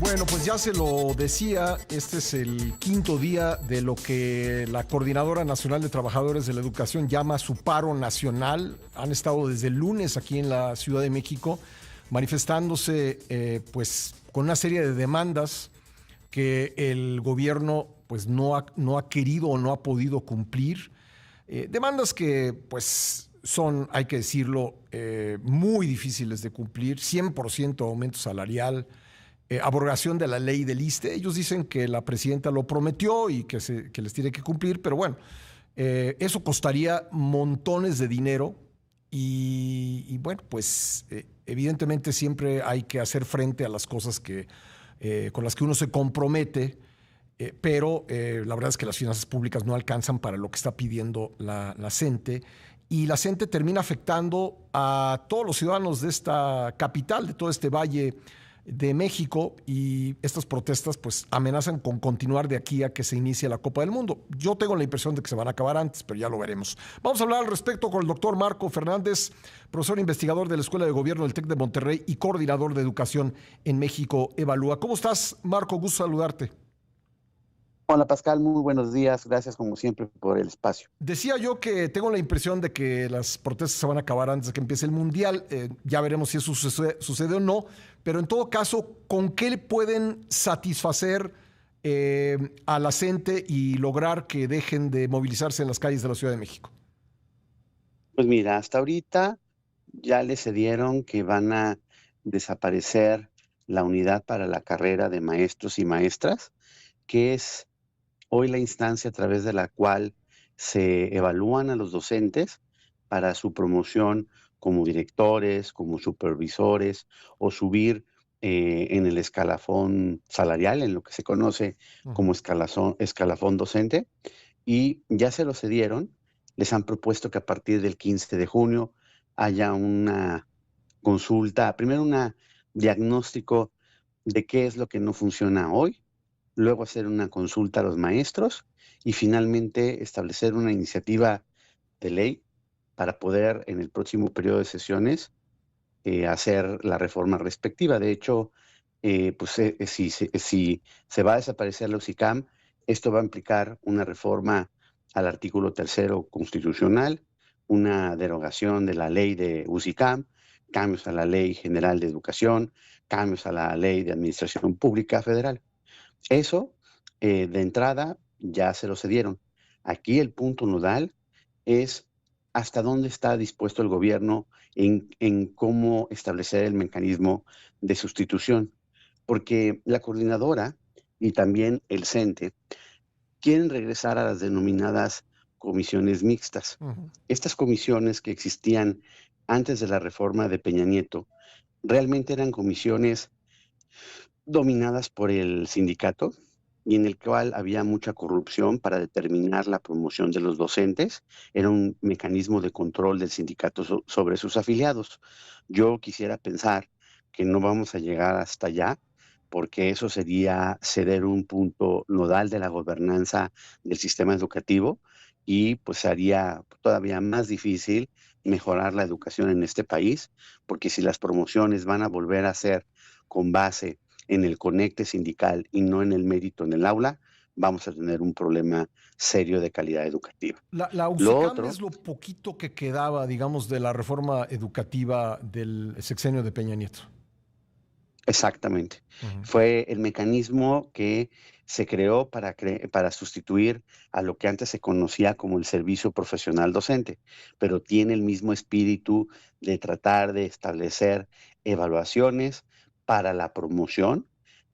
Bueno, pues ya se lo decía, este es el quinto día de lo que la Coordinadora Nacional de Trabajadores de la Educación llama su paro nacional. Han estado desde el lunes aquí en la Ciudad de México manifestándose pues con una serie de demandas que el gobierno pues no ha querido o no ha podido cumplir. Demandas que pues son, hay que decirlo, muy difíciles de cumplir. 100% aumento salarial, abrogación de la ley del ISSSTE. Ellos dicen que la presidenta lo prometió y que les tiene que cumplir, pero bueno, eso costaría montones de dinero y bueno, pues evidentemente siempre hay que hacer frente a las cosas con las que uno se compromete, pero la verdad es que las finanzas públicas no alcanzan para lo que está pidiendo la CENTE, y la CENTE termina afectando a todos los ciudadanos de esta capital, de todo este valle de México, y estas protestas pues amenazan con continuar de aquí a que se inicie la Copa del Mundo. Yo tengo la impresión de que se van a acabar antes, pero ya lo veremos. Vamos a hablar al respecto con el doctor Marco Fernández, profesor investigador de la Escuela de Gobierno del TEC de Monterrey y coordinador de educación en México Evalúa. ¿Cómo estás, Marco? Gusto saludarte. Hola Pascal, muy buenos días. Gracias como siempre por el espacio. Decía yo que tengo la impresión de que las protestas se van a acabar antes de que empiece el Mundial. Ya veremos si eso sucede o no, pero en todo caso, ¿con qué pueden satisfacer a la gente y lograr que dejen de movilizarse en las calles de la Ciudad de México? Pues mira, hasta ahorita ya le cedieron que van a desaparecer la unidad para la carrera de maestros y maestras, que es hoy la instancia a través de la cual se evalúan a los docentes para su promoción como directores, como supervisores o subir en el escalafón salarial, en lo que se conoce como escalafón docente, y ya se lo cedieron. Les han propuesto que a partir del 15 de junio haya una consulta, primero un diagnóstico de qué es lo que no funciona hoy, luego hacer una consulta a los maestros y finalmente establecer una iniciativa de ley para poder en el próximo periodo de sesiones hacer la reforma respectiva. De hecho, si se va a desaparecer la UCICAM, esto va a implicar una reforma al artículo tercero constitucional, una derogación de la ley de UCICAM, cambios a la Ley General de Educación, cambios a la Ley de Administración Pública Federal. Eso, de entrada, ya se lo cedieron. Aquí el punto nodal es hasta dónde está dispuesto el gobierno en cómo establecer el mecanismo de sustitución, porque la coordinadora y también el CENTE quieren regresar a las denominadas comisiones mixtas. Estas comisiones que existían antes de la reforma de Peña Nieto realmente eran comisiones dominadas por el sindicato y en el cual había mucha corrupción para determinar la promoción de los docentes. Era un mecanismo de control del sindicato sobre sus afiliados. Yo quisiera pensar que no vamos a llegar hasta allá, porque eso sería ceder un punto nodal de la gobernanza del sistema educativo y pues haría todavía más difícil mejorar la educación en este país, porque si las promociones van a volver a ser con base en el conecte sindical y no en el mérito en el aula, vamos a tener un problema serio de calidad educativa. La Lo UCICAM otro, es lo poquito que quedaba, digamos, de la reforma educativa del sexenio de Peña Nieto. exactamente, Ujú. fue el mecanismo que se creó para sustituir a lo que antes se conocía como el servicio profesional docente, pero tiene el mismo espíritu de tratar de establecer evaluaciones para la promoción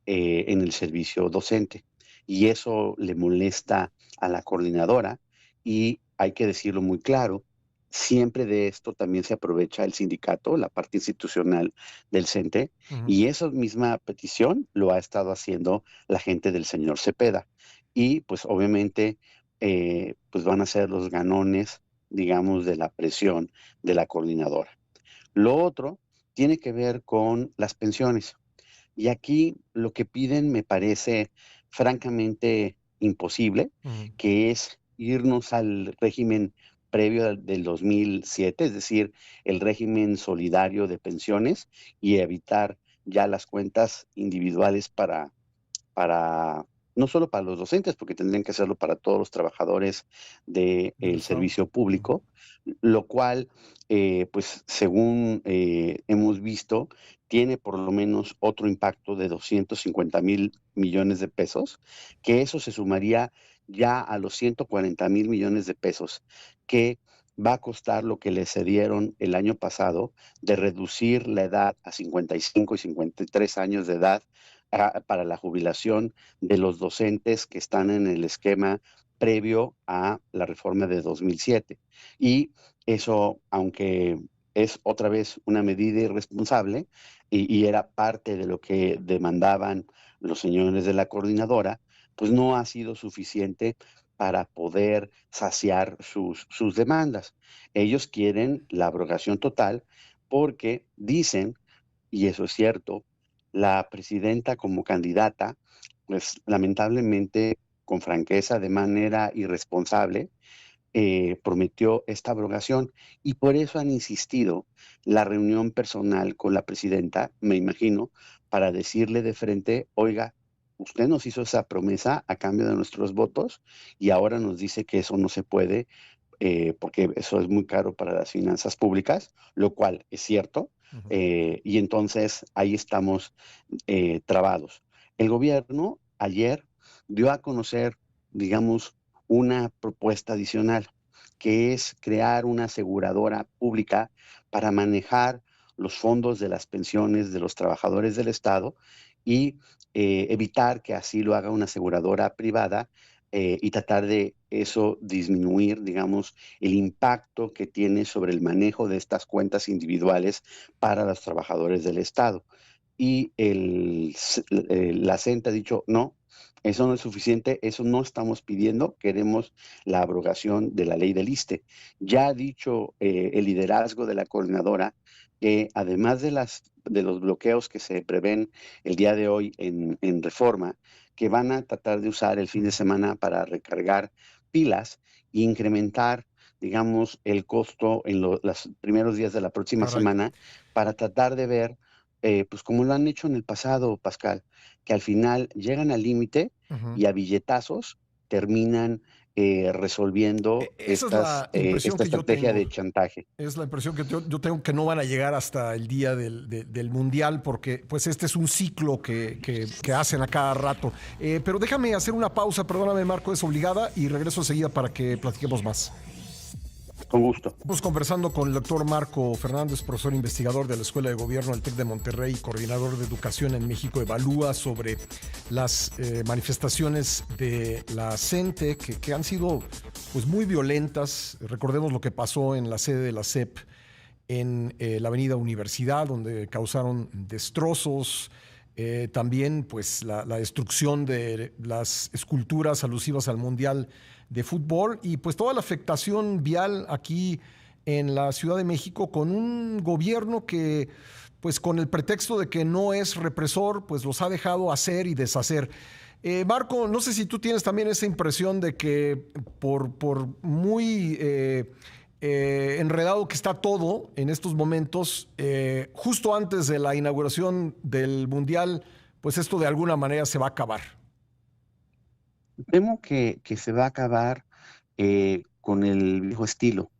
en el servicio docente. Y eso le molesta a la coordinadora y hay que decirlo muy claro, siempre de esto también se aprovecha el sindicato, la parte institucional del CENTE, Ujú. y esa misma petición lo ha estado haciendo la gente del señor Cepeda. Y pues obviamente pues van a ser los ganones, digamos, de la presión de la coordinadora. Lo otro tiene que ver con las pensiones. Y aquí lo que piden me parece francamente imposible, Ujú. que es irnos al régimen previo del 2007, es decir, el régimen solidario de pensiones y evitar ya las cuentas individuales para no solo para los docentes, porque tendrían que hacerlo para todos los trabajadores del servicio público, lo cual, pues según hemos visto, tiene por lo menos otro impacto de 250,000 millones de pesos, que eso se sumaría ya a los 140,000 millones de pesos, que va a costar lo que le cedieron el año pasado de reducir la edad a 55 y 53 años de edad para la jubilación de los docentes que están en el esquema previo a la reforma de 2007. Y eso, aunque es otra vez una medida irresponsable y era parte de lo que demandaban los señores de la coordinadora, pues no ha sido suficiente para poder saciar sus demandas. Ellos quieren la abrogación total porque dicen, y eso es cierto, la presidenta como candidata, pues lamentablemente, con franqueza, de manera irresponsable, prometió esta abrogación y por eso han insistido la reunión personal con la presidenta, me imagino, para decirle de frente, oiga, usted nos hizo esa promesa a cambio de nuestros votos y ahora nos dice que eso no se puede porque eso es muy caro para las finanzas públicas, lo cual es cierto, y entonces ahí estamos trabados. El gobierno ayer dio a conocer, digamos, una propuesta adicional, que es crear una aseguradora pública para manejar los fondos de las pensiones de los trabajadores del Estado y evitar que así lo haga una aseguradora privada y tratar de eso disminuir, digamos, el impacto que tiene sobre el manejo de estas cuentas individuales para los trabajadores del Estado. Y la CENTE ha dicho, no, eso no es suficiente, eso no estamos pidiendo, queremos la abrogación de la ley del ISSSTE. Ya ha dicho el liderazgo de la coordinadora que además de los bloqueos que se prevén el día de hoy en reforma, que van a tratar de usar el fin de semana para recargar pilas e incrementar, digamos, el costo en los primeros días de la próxima semana para tratar de ver, pues como lo han hecho en el pasado, Pascal, que al final llegan al límite y a billetazos terminan resolviendo Esa es la impresión esta que yo estrategia tengo. de chantaje. Es la impresión que yo tengo, que no van a llegar hasta el día del Mundial, porque pues este es un ciclo que hacen a cada rato. Pero déjame hacer una pausa, perdóname Marco, es obligada, y regreso enseguida para que platiquemos más. Con gusto. Estamos conversando con el doctor Marco Fernández, profesor investigador de la Escuela de Gobierno del TEC de Monterrey, coordinador de educación en México Evalúa, sobre las manifestaciones de la CENTE que han sido pues muy violentas. Recordemos lo que pasó en la sede de la SEP en la avenida Universidad, donde causaron destrozos. También pues la destrucción de las esculturas alusivas al Mundial de Fútbol y pues toda la afectación vial aquí en la Ciudad de México, con un gobierno que pues con el pretexto de que no es represor, pues los ha dejado hacer y deshacer. Marco, no sé si tú tienes también esa impresión de que por muy enredado que está todo en estos momentos, justo antes de la inauguración del Mundial, pues esto de alguna manera se va a acabar. Temo que se va a acabar con el viejo estilo,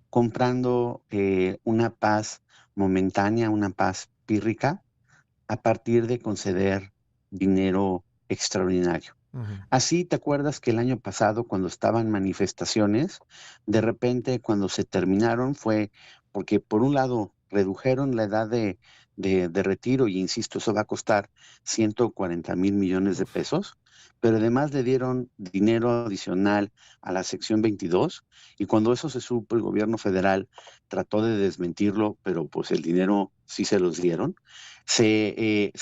comprando una paz momentánea, una paz pírrica, a partir de conceder dinero extraordinario. Así, ¿te acuerdas que el año pasado, cuando estaban manifestaciones, de repente cuando se terminaron fue porque por un lado redujeron la edad de retiro, y insisto, eso va a costar 140,000 millones de pesos, pero además le dieron dinero adicional a la sección 22, y cuando eso se supo, el gobierno federal trató de desmentirlo, pero pues el dinero sí se los dieron. Se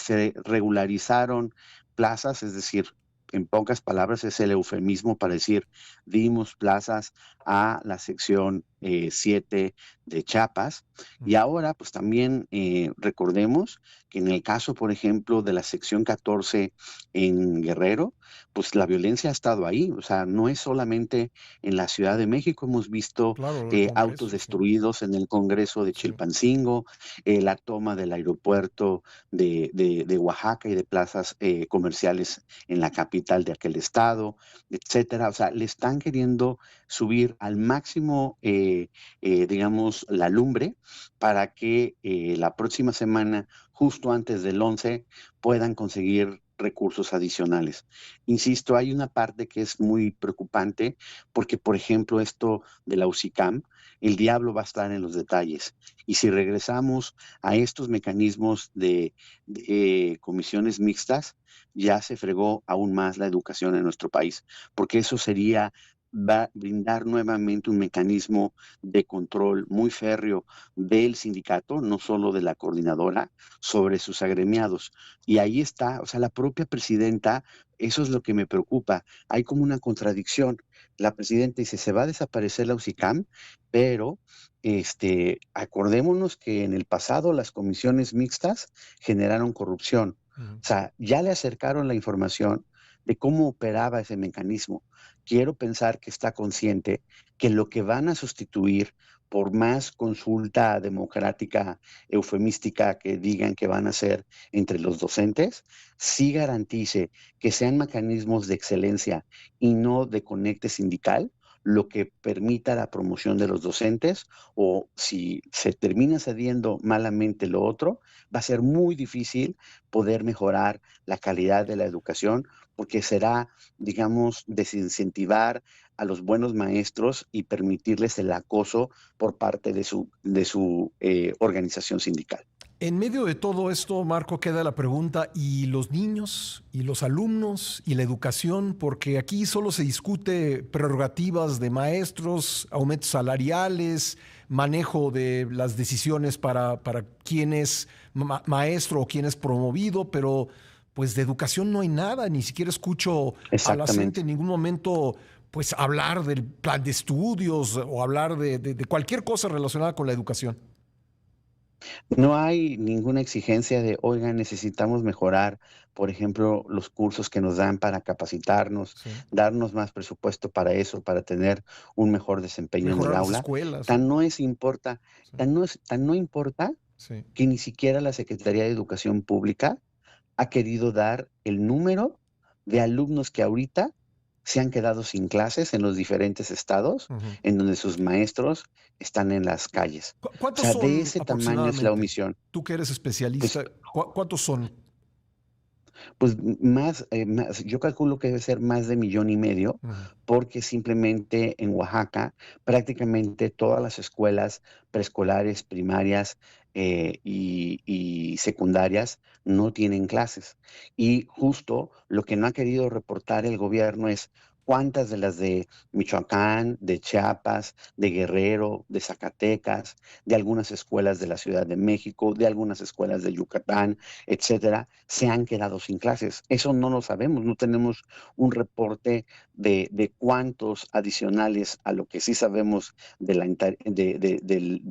regularizaron plazas, es decir, en pocas palabras es el eufemismo para decir dimos plazas a la sección 7 de Chiapas. Y ahora, pues también recordemos que en el caso, por ejemplo, de la sección 14 en Guerrero, pues la violencia ha estado ahí. O sea, no es solamente en la Ciudad de México. Hemos visto Claro, el autos Congreso, sí. destruidos en el Congreso de Sí. Chilpancingo, la toma del aeropuerto de Oaxaca y de plazas comerciales en la capital de aquel estado, etcétera. O sea, le están queriendo subir al máximo, digamos, la lumbre para que la próxima semana, justo antes del 11, puedan conseguir recursos adicionales. Insisto, hay una parte que es muy preocupante porque, por ejemplo, esto de la UCICAM, el diablo va a estar en los detalles. Y si regresamos a estos mecanismos de comisiones mixtas, ya se fregó aún más la educación en nuestro país, porque eso sería va a brindar nuevamente un mecanismo de control muy férreo del sindicato, no solo de la coordinadora, sobre sus agremiados. Y ahí está, o sea, la propia presidenta, eso es lo que me preocupa. Hay como una contradicción. La presidenta dice, se va a desaparecer la UCICAM, pero acordémonos que en el pasado las comisiones mixtas generaron corrupción. Ujú. O sea, ya le acercaron la información de cómo operaba ese mecanismo. Quiero pensar que está consciente que lo que van a sustituir por más consulta democrática, eufemística que digan que van a hacer entre los docentes, sí garantice que sean mecanismos de excelencia y no de conecte sindical, lo que permita la promoción de los docentes, o si se termina cediendo malamente lo otro, va a ser muy difícil poder mejorar la calidad de la educación, porque será, digamos, desincentivar a los buenos maestros y permitirles el acoso por parte de su organización sindical. En medio de todo esto, Marco, queda la pregunta, ¿y los niños, y los alumnos, y la educación? Porque aquí solo se discute prerrogativas de maestros, aumentos salariales, manejo de las decisiones para quién es maestro o quién es promovido, pero pues de educación no hay nada, ni siquiera escucho a la gente Exactamente. en ningún momento pues hablar del plan de estudios o hablar de cualquier cosa relacionada con la educación. No hay ninguna exigencia de, oigan, necesitamos mejorar, por ejemplo, los cursos que nos dan para capacitarnos, Sí. darnos más presupuesto para eso, para tener un mejor desempeño en el Mejorar las aula. escuelas, ¿no? Tan no es importa, Sí, tan no importa sí. que ni siquiera la Secretaría de Educación Pública ha querido dar el número de alumnos que ahorita se han quedado sin clases en los diferentes estados, Ujú. en donde sus maestros están en las calles. O ¿Cuántos sea, de son ese tamaño es la aproximadamente? omisión. Tú que eres Pues especialista, ¿cuántos son? Pues más, yo calculo que debe ser más de 1,5 millones, Ujú. porque simplemente en Oaxaca prácticamente todas las escuelas preescolares, primarias y secundarias no tienen clases. Y justo lo que no ha querido reportar el gobierno es cuántas de las de Michoacán, de Chiapas, de Guerrero, de Zacatecas, de algunas escuelas de la Ciudad de México, de algunas escuelas de Yucatán, etcétera, se han quedado sin clases. Eso no lo sabemos, no tenemos un reporte de cuántos adicionales a lo que sí sabemos del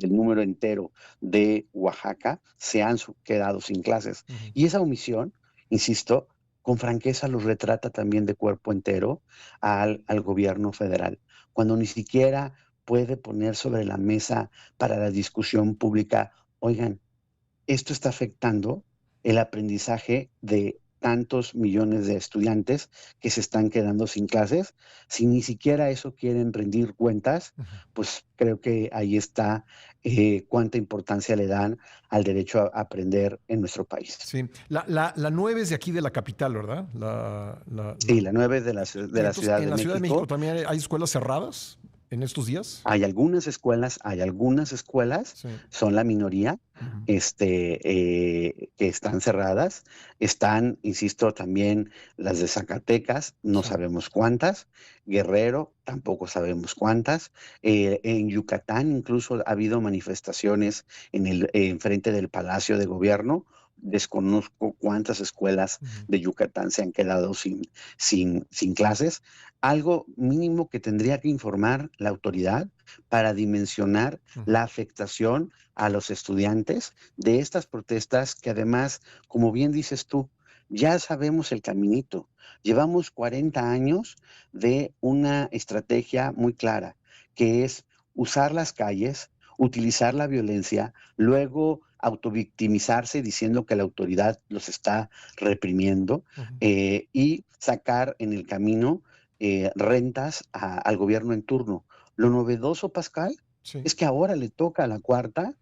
número entero de Oaxaca se han quedado sin clases. Ujú. Y esa omisión, insisto, con franqueza los retrata también de cuerpo entero al gobierno federal, cuando ni siquiera puede poner sobre la mesa para la discusión pública, oigan, esto está afectando el aprendizaje de tantos millones de estudiantes que se están quedando sin clases. Si ni siquiera eso quieren rendir cuentas, Ujú. pues creo que ahí está cuánta importancia le dan al derecho a aprender en nuestro país. Sí, la 9 es de aquí de la capital, ¿verdad? Sí, la 9 es de de Y la entonces, Ciudad ¿en de la Ciudad de México México. también hay escuelas cerradas en estos días? Hay algunas escuelas, Sí. son la minoría, Ujú. que están cerradas. Están, insisto, también las de Zacatecas, no Sí. sabemos cuántas. Guerrero, tampoco sabemos cuántas. En Yucatán incluso ha habido manifestaciones en frente del Palacio de Gobierno desconozco cuántas escuelas de Yucatán se han quedado sin clases. Algo mínimo que tendría que informar la autoridad para dimensionar la afectación a los estudiantes de estas protestas que además, como bien dices tú, ya sabemos el caminito. Llevamos 40 años de una estrategia muy clara, que es usar las calles, utilizar la violencia, luego autovictimizarse diciendo que la autoridad los está reprimiendo y sacar en el camino rentas al gobierno en turno. Lo novedoso, Pascal, es que ahora le toca a la cuarta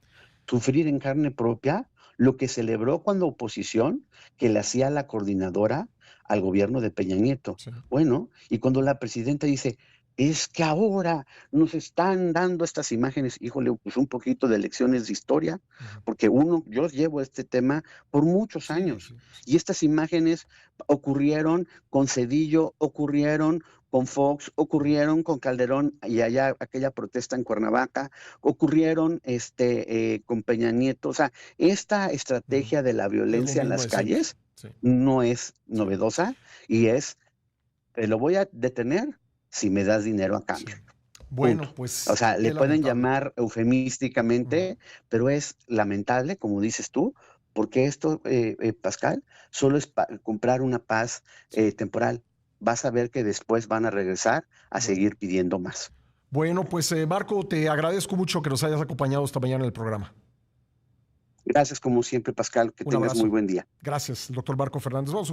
sufrir en carne propia lo que celebró cuando oposición que le hacía la coordinadora al gobierno de Peña Nieto. Bueno, y cuando la presidenta dice, es que ahora nos están dando estas imágenes, híjole, pues un poquito de lecciones de historia, porque yo llevo este tema por muchos años, y estas imágenes ocurrieron con Zedillo, ocurrieron con Fox, ocurrieron con Calderón y allá aquella protesta en Cuernavaca, ocurrieron con Peña Nieto. O sea, esta estrategia de la violencia en las calles no es novedosa y te lo voy a detener si me das dinero a cambio. Bueno, punto. pues. O sea, le pueden llamar eufemísticamente, pero es lamentable, como dices tú, porque esto, Pascal, solo es comprar una paz temporal. Vas a ver que después van a regresar a seguir pidiendo más. Bueno, pues Marco, te agradezco mucho que nos hayas acompañado esta mañana en el programa. Gracias como siempre, Pascal, que tengas muy buen día. Gracias, doctor Marco Fernández. Vamos